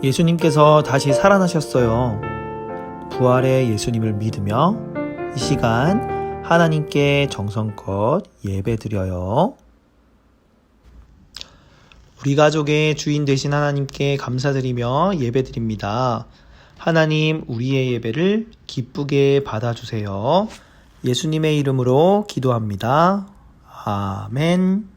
예수님께서 다시 살아나셨어요. 부활의 예수님을 믿으며 이 시간 하나님께 정성껏 예배드려요. 우리 가족의 주인 되신 하나님께 감사드리며 예배드립니다. 하나님, 우리의 예배를 기쁘게 받아주세요. 예수님의 이름으로 기도합니다. 아멘.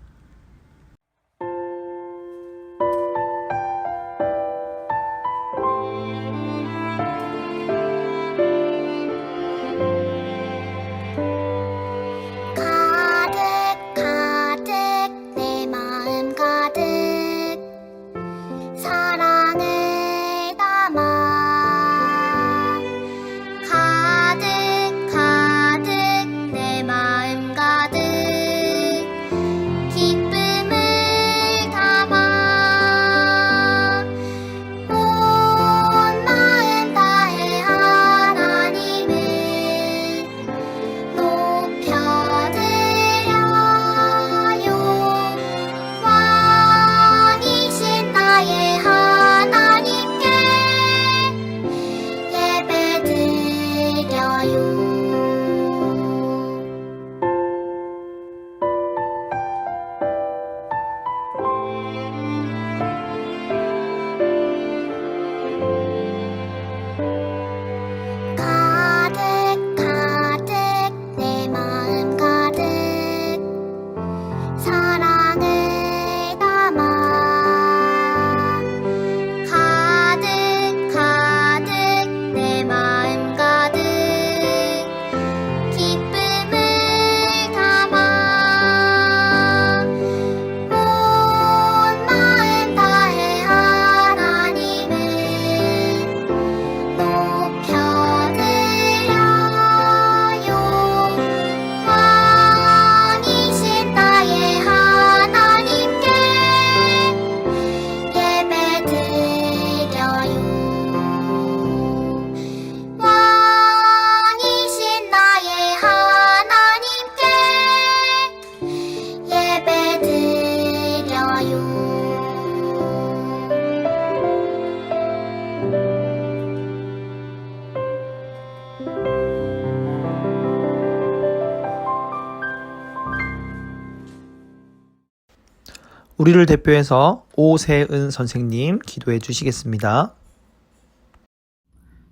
우리를 대표해서 오세은 선생님 기도해 주시겠습니다.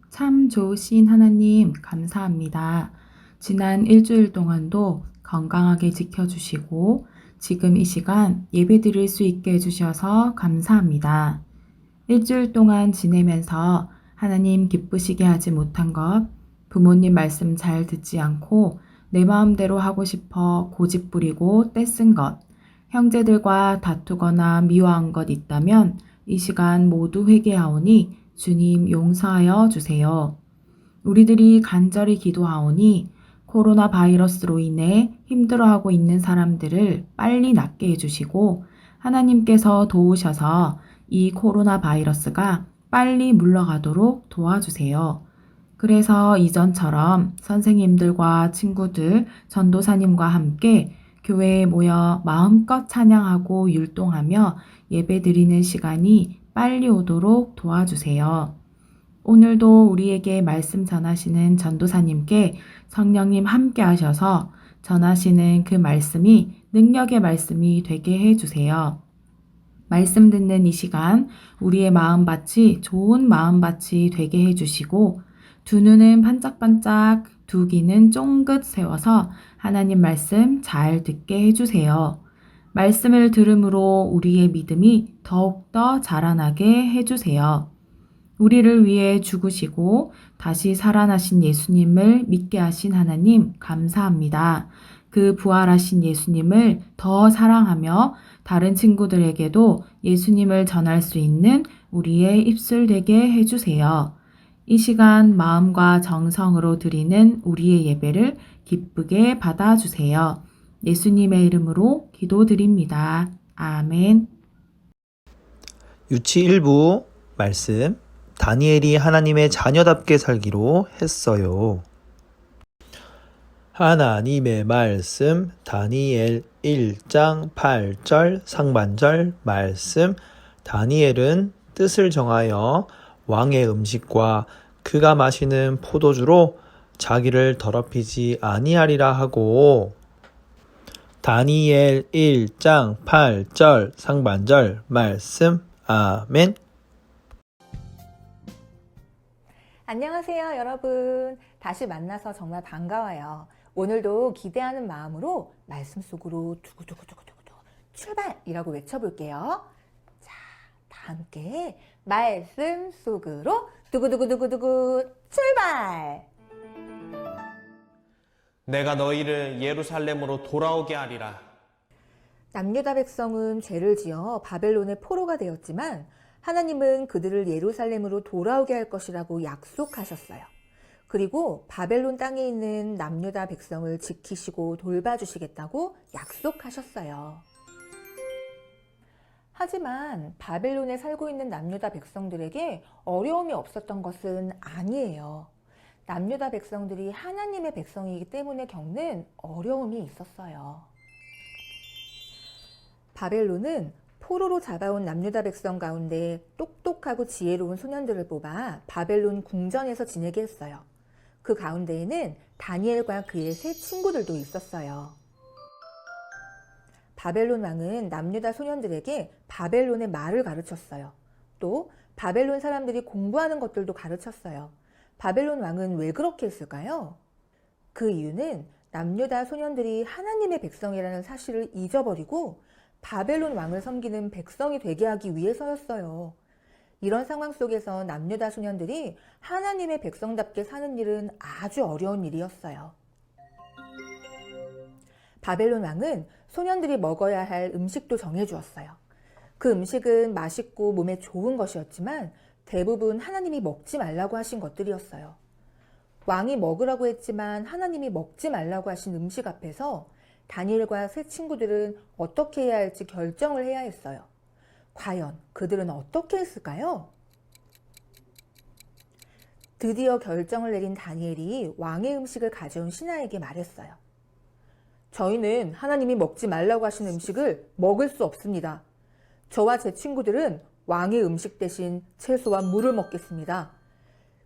참 좋으신 하나님 감사합니다. 지난 일주일 동안도 건강하게 지켜주시고 지금 이 시간 예배드릴 수 있게 해주셔서 감사합니다. 일주일 동안 지내면서 하나님 기쁘시게 하지 못한 것, 부모님 말씀 잘 듣지 않고 내 마음대로 하고 싶어 고집 부리고 떼쓴 것, 형제들과 다투거나 미워한 것 있다면 이 시간 모두 회개하오니 주님 용서하여 주세요. 우리들이 간절히 기도하오니 코로나 바이러스로 인해 힘들어하고 있는 사람들을 빨리 낫게 해주시고 하나님께서 도우셔서 이 코로나 바이러스가 빨리 물러가도록 도와주세요. 그래서 이전처럼 선생님들과 친구들, 전도사님과 함께 교회에 모여 마음껏 찬양하고 율동하며 예배드리는 시간이 빨리 오도록 도와주세요. 오늘도 우리에게 말씀 전하시는 전도사님께 성령님 함께 하셔서 전하시는 그 말씀이 능력의 말씀이 되게 해주세요. 말씀 듣는 이 시간 우리의 마음밭이 좋은 마음밭이 되게 해주시고 두 눈은 반짝반짝, 두 귀는 쫑긋 세워서 하나님 말씀 잘 듣게 해주세요. 말씀을 들음으로 우리의 믿음이 더욱더 자라나게 해주세요. 우리를 위해 죽으시고 다시 살아나신 예수님을 믿게 하신 하나님 감사합니다. 그 부활하신 예수님을 더 사랑하며 다른 친구들에게도 예수님을 전할 수 있는 우리의 입술 되게 해주세요. 이 시간 마음과 정성으로 드리는 우리의 예배를 기쁘게 받아주세요. 예수님의 이름으로 기도드립니다. 아멘. 유치 1부 말씀, 다니엘이 하나님의 자녀답게 살기로 했어요. 하나님의 말씀, 다니엘 1장 8절 상반절 말씀. 다니엘은 뜻을 정하여 왕의 음식과 그가 마시는 포도주로 자기를 더럽히지 아니하리라 하고 다니엘 1장 8절 상반절 말씀 아멘. 안녕하세요, 여러분. 다시 만나서 정말 반가워요. 오늘도 기대하는 마음으로 말씀 속으로 두구두구두구두구 출발이라고 외쳐볼게요. 자, 다 함께 말씀 속으로 두구두구두구두구 출발! 내가 너희를 예루살렘으로 돌아오게 하리라. 남유다 백성은 죄를 지어 바벨론의 포로가 되었지만 하나님은 그들을 예루살렘으로 돌아오게 할 것이라고 약속하셨어요. 그리고 바벨론 땅에 있는 남유다 백성을 지키시고 돌봐주시겠다고 약속하셨어요. 하지만 바벨론에 살고 있는 남유다 백성들에게 어려움이 없었던 것은 아니에요. 남유다 백성들이 하나님의 백성이기 때문에 겪는 어려움이 있었어요. 바벨론은 포로로 잡아온 남유다 백성 가운데 똑똑하고 지혜로운 소년들을 뽑아 바벨론 궁전에서 지내게 했어요. 그 가운데에는 다니엘과 그의 세 친구들도 있었어요. 바벨론 왕은 남유다 소년들에게 바벨론의 말을 가르쳤어요. 또 바벨론 사람들이 공부하는 것들도 가르쳤어요. 바벨론 왕은 왜 그렇게 했을까요? 그 이유는 남유다 소년들이 하나님의 백성이라는 사실을 잊어버리고 바벨론 왕을 섬기는 백성이 되게 하기 위해서였어요. 이런 상황 속에서 남유다 소년들이 하나님의 백성답게 사는 일은 아주 어려운 일이었어요. 바벨론 왕은 소년들이 먹어야 할 음식도 정해주었어요. 그 음식은 맛있고 몸에 좋은 것이었지만 대부분 하나님이 먹지 말라고 하신 것들이었어요. 왕이 먹으라고 했지만 하나님이 먹지 말라고 하신 음식 앞에서 다니엘과 세 친구들은 어떻게 해야 할지 결정을 해야 했어요. 과연 그들은 어떻게 했을까요? 드디어 결정을 내린 다니엘이 왕의 음식을 가져온 신하에게 말했어요. 저희는 하나님이 먹지 말라고 하신 음식을 먹을 수 없습니다. 저와 제 친구들은 왕의 음식 대신 채소와 물을 먹겠습니다.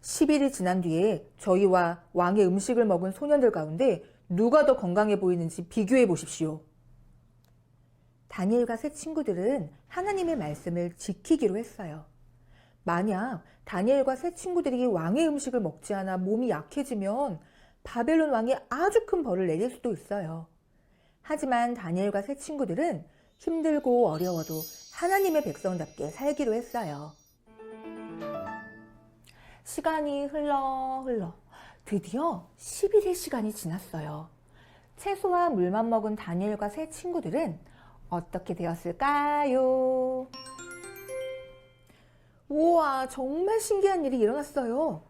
10일이 지난 뒤에 저희와 왕의 음식을 먹은 소년들 가운데 누가 더 건강해 보이는지 비교해 보십시오. 다니엘과 세 친구들은 하나님의 말씀을 지키기로 했어요. 만약 다니엘과 세 친구들이 왕의 음식을 먹지 않아 몸이 약해지면 바벨론 왕이 아주 큰 벌을 내릴 수도 있어요. 하지만 다니엘과 세 친구들은 힘들고 어려워도 하나님의 백성답게 살기로 했어요. 시간이 흘러 드디어 10일의 시간이 지났어요. 채소와 물만 먹은 다니엘과 세 친구들은 어떻게 되었을까요? 우와, 정말 신기한 일이 일어났어요.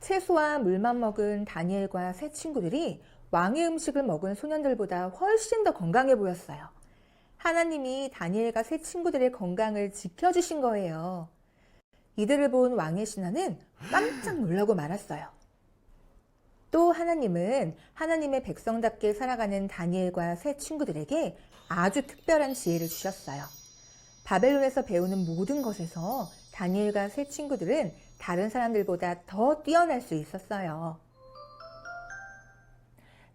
채소와 물만 먹은 다니엘과 세 친구들이 왕의 음식을 먹은 소년들보다 훨씬 더 건강해 보였어요. 하나님이 다니엘과 세 친구들의 건강을 지켜주신 거예요. 이들을 본 왕의 신하는 깜짝 놀라고 말았어요. 또 하나님은 하나님의 백성답게 살아가는 다니엘과 세 친구들에게 아주 특별한 지혜를 주셨어요. 바벨론에서 배우는 모든 것에서 다니엘과 세 친구들은 다른 사람들보다 더 뛰어날 수 있었어요.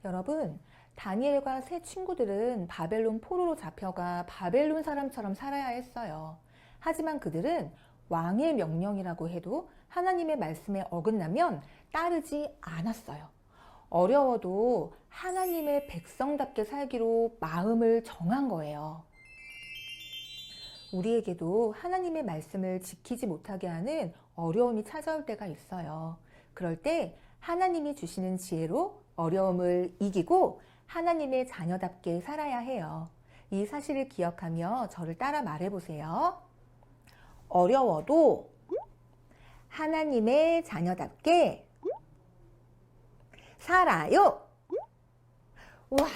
여러분, 다니엘과 세 친구들은 바벨론 포로로 잡혀가 바벨론 사람처럼 살아야 했어요. 하지만 그들은 왕의 명령이라고 해도 하나님의 말씀에 어긋나면 따르지 않았어요. 어려워도 하나님의 백성답게 살기로 마음을 정한 거예요. 우리에게도 하나님의 말씀을 지키지 못하게 하는 어려움이 찾아올 때가 있어요. 그럴 때 하나님이 주시는 지혜로 어려움을 이기고 하나님의 자녀답게 살아야 해요. 이 사실을 기억하며 저를 따라 말해보세요. 어려워도 하나님의 자녀답게 살아요. 우와,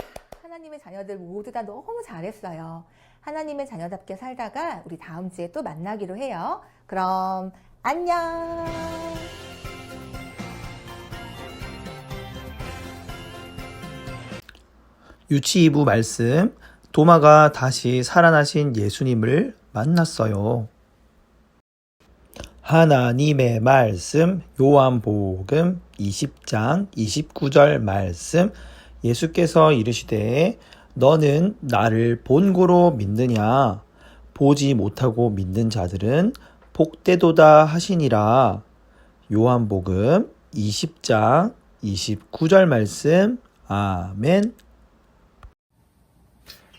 하나님의 자녀들 모두 다 너무 잘했어요. 하나님의 자녀답게 살다가 우리 다음 주에 또 만나기로 해요. 그럼 안녕. 유치 2부 말씀, 도마가 다시 살아나신 예수님을 만났어요. 하나님의 말씀 요한복음 20장 29절 말씀 예수께서 이르시되 너는 나를 본고로 믿느냐 보지 못하고 믿는 자들은 복되도다 하시니라. 요한복음 20장 29절 말씀 아멘.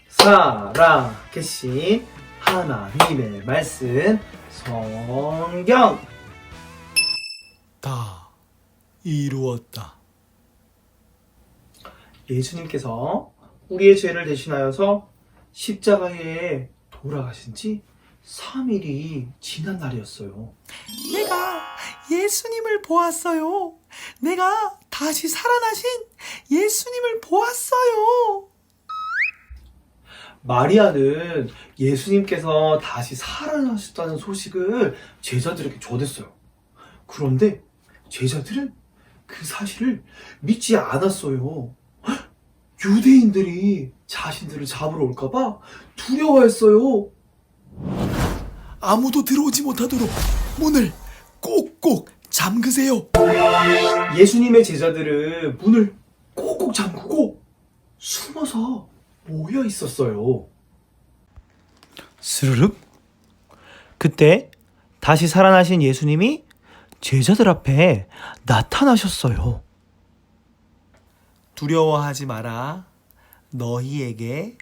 사랑 캐시 하나님의 말씀 성경 다 이루었다. 예수님께서 우리의 죄를 대신하여서 십자가에 돌아가신 지 3일이 지난 날이었어요. 내가 예수님을 보았어요. 내가 다시 살아나신 예수님을 보았어요. 마리아는 예수님께서 다시 살아나셨다는 소식을 제자들에게 전했어요. 그런데 제자들은 그 사실을 믿지 않았어요. 유대인들이 자신들을 잡으러 올까봐 두려워했어요. 아무도 들어오지 못하도록 문을 꼭꼭 잠그세요. 예수님의 제자들은 문을 꼭꼭 잠그고 숨어서 모여 있었어요. 스르륵. 그때 다시 살아나신 예수님이 제자들 앞에 나타나셨어요. 두려워하지 마라. 너희에게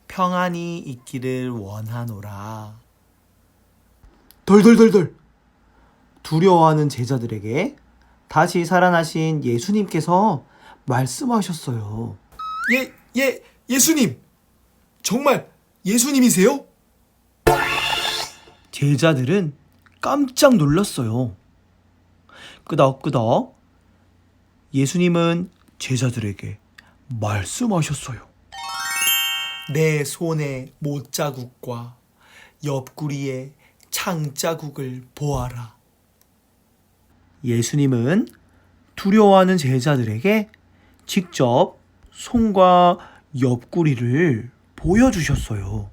평안이 있기를 원하노라. 덜덜덜덜 두려워하는 제자들에게 다시 살아나신 예수님께서 말씀하셨어요. 예수님. 정말 예수님이세요? 제자들은 깜짝 놀랐어요. 끄덕끄덕 예수님은 제자들에게 말씀하셨어요. 내 손의 못자국과 옆구리의 창자국을 보아라. 예수님은 두려워하는 제자들에게 직접 손과 옆구리를 보여주셨어요.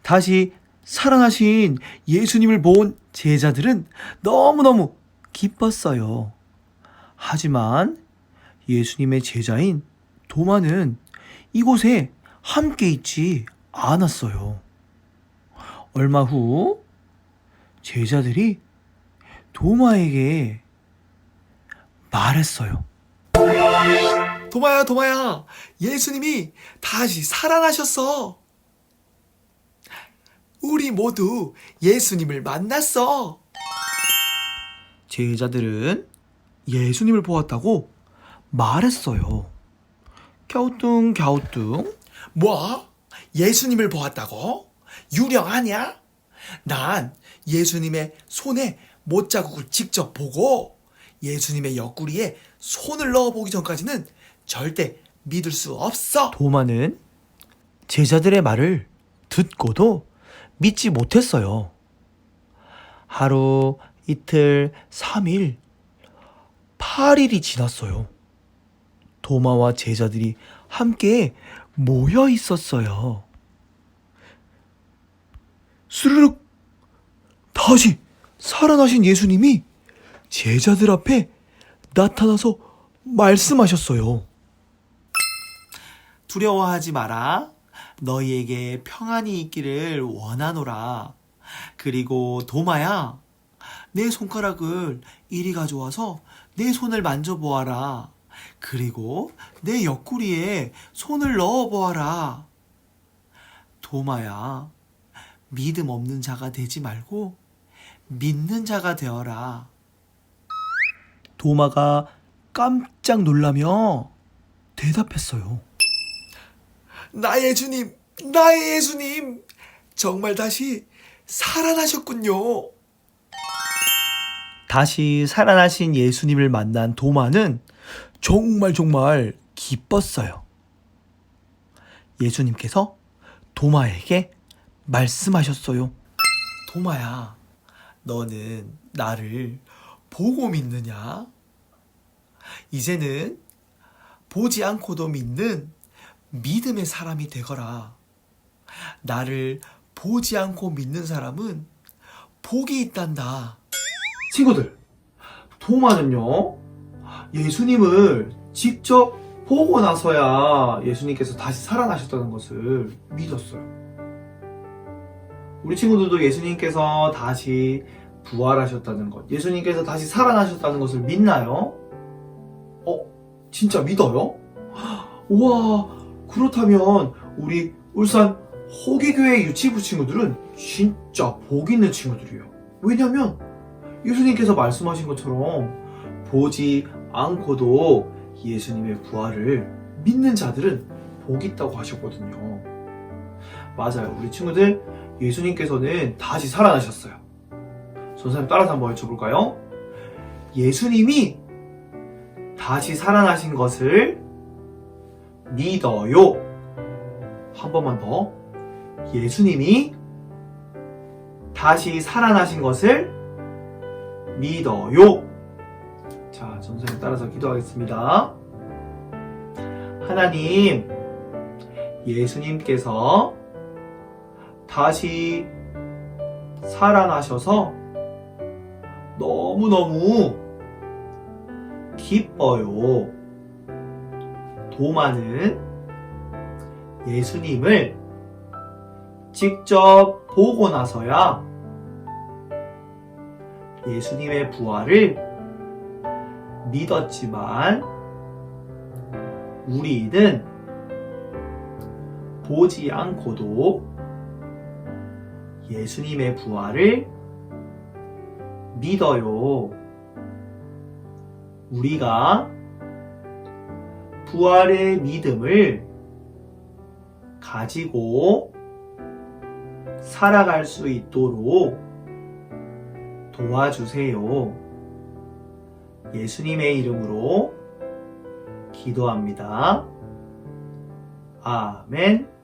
다시 살아나신 예수님을 본 제자들은 너무너무 기뻤어요. 하지만 예수님의 제자인 도마는 이곳에 함께 있지 않았어요. 얼마 후 제자들이 도마에게 말했어요. 도마야, 예수님이 다시 살아나셨어. 우리 모두 예수님을 만났어. 제자들은 예수님을 보았다고 말했어요. 갸우뚱. 뭐? 예수님을 보았다고? 유령하냐? 난 예수님의 손에 못자국을 직접 보고 예수님의 옆구리에 손을 넣어보기 전까지는 절대 믿을 수 없어. 도마는 제자들의 말을 듣고도 믿지 못했어요. 하루, 이틀, 3일, 8일이 지났어요. 도마와 제자들이 함께 모여 있었어요. 스르륵! 다시 살아나신 예수님이 제자들 앞에 나타나서 말씀하셨어요. 두려워하지 마라. 너희에게 평안이 있기를 원하노라. 그리고 도마야, 내 손가락을 이리 가져와서 내 손을 만져보아라. 그리고 내 옆구리에 손을 넣어보아라. 도마야, 믿음 없는 자가 되지 말고 믿는 자가 되어라. 도마가 깜짝 놀라며 대답했어요. 나의 주님, 정말 다시 살아나셨군요. 다시 살아나신 예수님을 만난 도마는 정말 기뻤어요. 예수님께서 도마에게 말씀하셨어요. 도마야, 너는 나를 보고 믿느냐? 이제는 보지 않고도 믿는 믿음의 사람이 되거라. 나를 보지 않고 믿는 사람은 복이 있단다. 친구들, 도마는요, 예수님을 직접 보고 나서야 예수님께서 다시 살아나셨다는 것을 믿었어요. 우리 친구들도 예수님께서 다시 부활하셨다는 것, 예수님께서 다시 살아나셨다는 것을 믿나요? 진짜 믿어요? 우와, 그렇다면 우리 울산 호기교회 유치부 친구들은 진짜 복 있는 친구들이에요. 왜냐면 예수님께서 말씀하신 것처럼 보지 않고도 예수님의 부활을 믿는 자들은 복 있다고 하셨거든요. 맞아요. 우리 친구들, 예수님께서는 다시 살아나셨어요. 선생님 따라서 한번 외쳐볼까요? 예수님이 다시 살아나신 것을 믿어요. 한 번만 더. 예수님이 다시 살아나신 것을 믿어요. 자, 선생님 따라서 기도하겠습니다. 하나님, 예수님께서 다시 살아나셔서 너무너무 기뻐요. 도마는 예수님을 직접 보고 나서야 예수님의 부활을 믿었지만 우리는 보지 않고도 예수님의 부활을 믿어요. 우리가 부활의 믿음을 가지고 살아갈 수 있도록 도와주세요. 예수님의 이름으로 기도합니다. 아멘.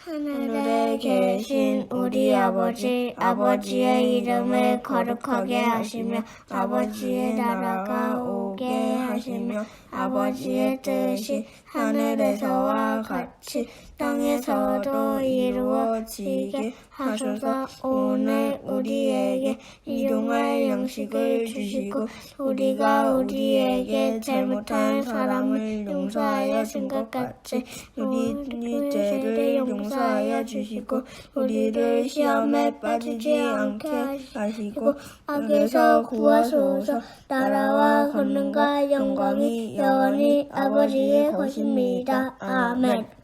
하늘에 계신 우리 아버지, 아버지의 이름을 거룩하게 하시며 아버지의 나라가 오게 하시며 아버지의 뜻이 하늘에서와 같이 땅에서도 이루어지게 하소서. 오늘 우리에게 일용할 양식을 주시고 우리가 우리에게 잘못한 사람을 용서하여 준 것 같이 우리 죄를 용서하여 주시고 우리를 시험에 빠지지 않게 하시고 악에서 구하소서. 나라와 권능과 영광이 영원히 아버지의 것입니다. 아멘.